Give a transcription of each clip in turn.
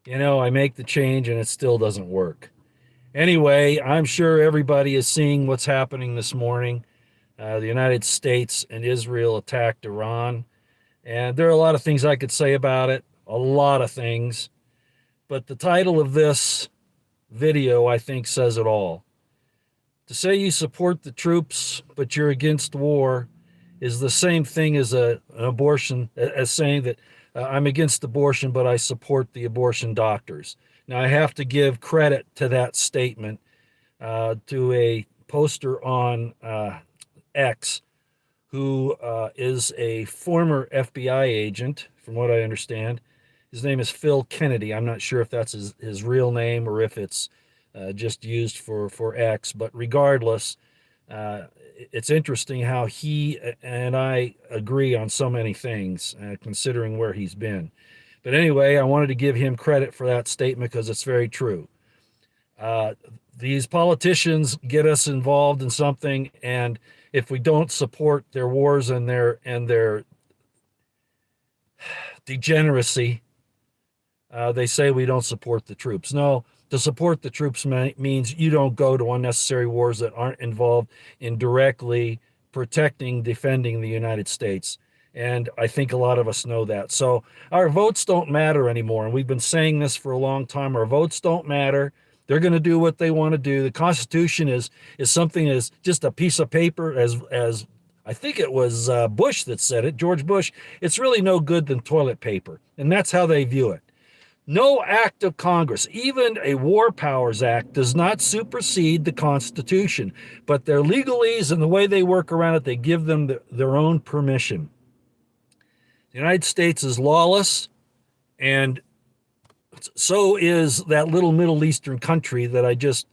I make the change and it still doesn't work. Anyway, I'm sure everybody is seeing what's happening this morning. The United States and Israel attacked Iran. And there are a lot of things I could say about it, a lot of things. But the title of this video, I think, says it all. To say you support the troops, but you're against war, is the same thing as an abortion, as saying that I'm against abortion, but I support the abortion doctors. Now, I have to give credit to that statement to a poster on X who is a former FBI agent, from what I understand. His name is Phil Kennedy. I'm not sure if that's his real name or if it's just used for X, but regardless, it's interesting how he and I agree on so many things, considering where he's been. But anyway, I wanted to give him credit for that statement because it's very true. Uh, these politicians get us involved in something, and if we don't support their wars and their degeneracy, they say we don't support the troops. No, to support the troops means you don't go to unnecessary wars that aren't involved in directly protecting, defending the United States. And I think a lot of us know that. So our votes don't matter anymore. And we've been saying this for a long time. Our votes don't matter. They're going to do what they want to do. The Constitution is something as just a piece of paper, as I think it was Bush that said it, George Bush. It's really no good than toilet paper. And that's how they view it. No act of Congress, even a War Powers Act, does not supersede the Constitution. But their legalese and the way they work around it, they give them their own permission. The United States is lawless, and so is that little Middle Eastern country that I just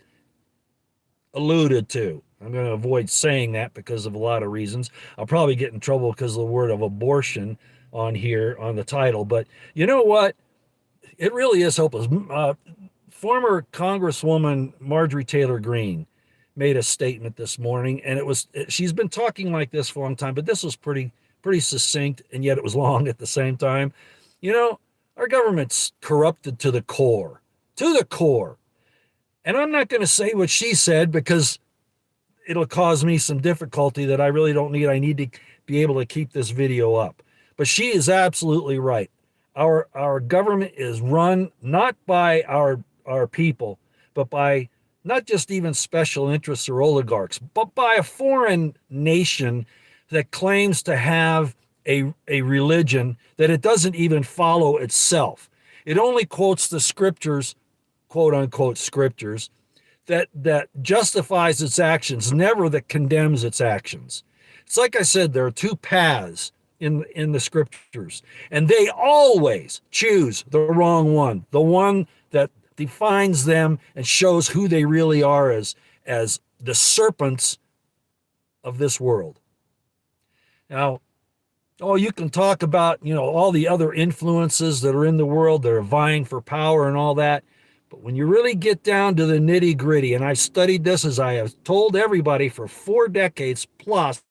alluded to. I'm going to avoid saying that because of a lot of reasons. I'll probably get in trouble because of the word of abortion on here on the title. But you know what? It really is hopeless. Former Congresswoman Marjorie Taylor Greene made a statement this morning, and she's been talking like this for a long time, but this was pretty succinct, and yet it was long at the same time. Our government's corrupted to the core, And I'm not going to say what she said because it'll cause me some difficulty that I really don't need. I need to be able to keep this video up. But she is absolutely right. Our government is run not by our people, but by not just even special interests or oligarchs, but by a foreign nation that claims to have a religion that it doesn't even follow itself. It only quotes the scriptures, quote unquote scriptures, that justifies its actions, never that condemns its actions. It's like I said, there are two paths in the scriptures, and they always choose the wrong one, the one that defines them and shows who they really are as the serpents of this world. Now, you can talk about, all the other influences that are in the world that are vying for power and all that. But when you really get down to the nitty gritty, and I've studied this as I have told everybody for 4 decades plus,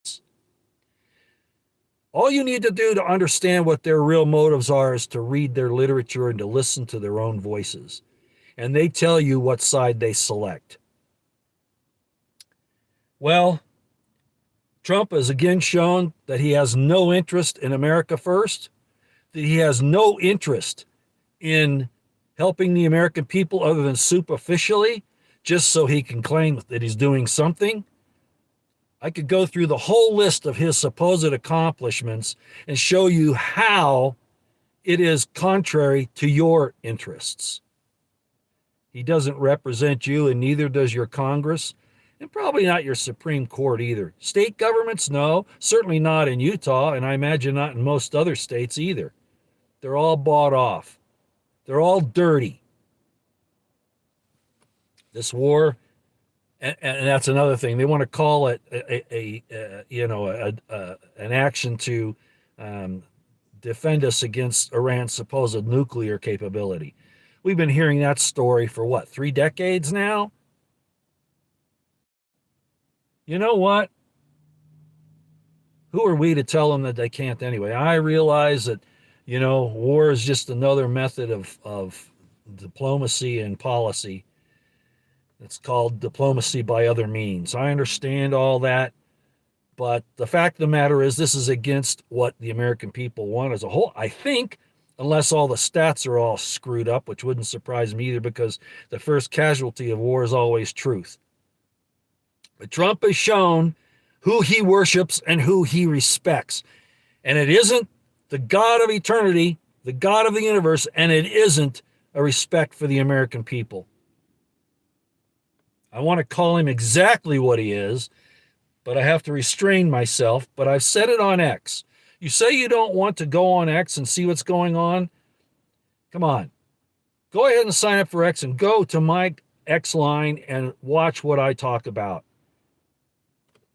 all you need to do to understand what their real motives are is to read their literature and to listen to their own voices. And they tell you what side they select. Well, Trump has again shown that he has no interest in America first, that he has no interest in helping the American people other than superficially, just so he can claim that he's doing something. I could go through the whole list of his supposed accomplishments and show you how it is contrary to your interests. He doesn't represent you, and neither does your Congress, and probably not your Supreme Court either. State governments, no, certainly not in Utah, and I imagine not in most other states either. They're all bought off. They're all dirty. This war, and that's another thing. They want to call it an action to defend us against Iran's supposed nuclear capability. We've been hearing that story for 3 decades now? You know what? Who are we to tell them that they can't anyway? I realize that, war is just another method of diplomacy and policy. It's called diplomacy by other means. I understand all that, but the fact of the matter is this is against what the American people want as a whole. I think, unless all the stats are all screwed up, which wouldn't surprise me either, because the first casualty of war is always truth. But Trump has shown who he worships and who he respects. And it isn't the God of eternity, the God of the universe, and it isn't a respect for the American people. I want to call him exactly what he is, but I have to restrain myself. But I've said it on X. You say you don't want to go on X and see what's going on? Come on. Go ahead and sign up for X and go to my X line and watch what I talk about.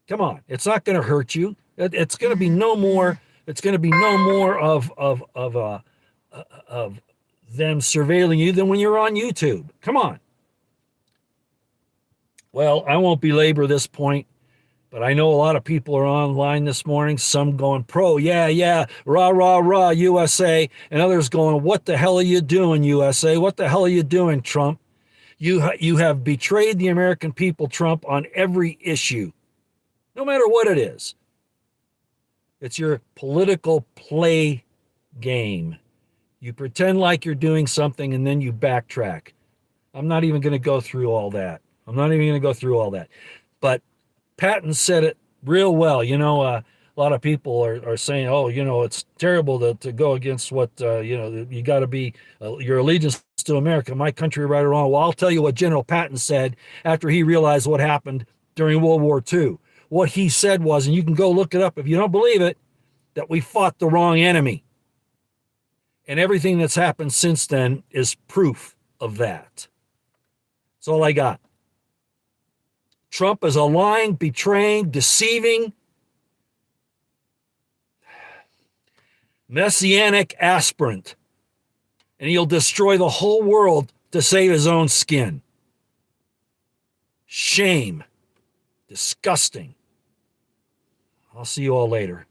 Come on. It's not going to hurt you. It's going to be no more. It's going to be no more of them surveilling you than when you're on YouTube. Come on. Well, I won't belabor this point, but I know a lot of people are online this morning, some going pro, yeah, rah, rah, rah, USA, and others going, what the hell are you doing, USA? What the hell are you doing, Trump? You have betrayed the American people, Trump, on every issue, no matter what it is. It's your political play game. You pretend like you're doing something and then you backtrack. I'm not even going to go through all that. But Patton said it real well. A lot of people are saying, oh, it's terrible to go against what, you got to be, your allegiance to America, my country, right or wrong. Well, I'll tell you what General Patton said after he realized what happened during World War II. What he said was, and you can go look it up if you don't believe it, that we fought the wrong enemy. And everything that's happened since then is proof of that. That's all I got. Trump is a lying, betraying, deceiving, messianic aspirant. And he'll destroy the whole world to save his own skin. Shame. Disgusting. I'll see you all later.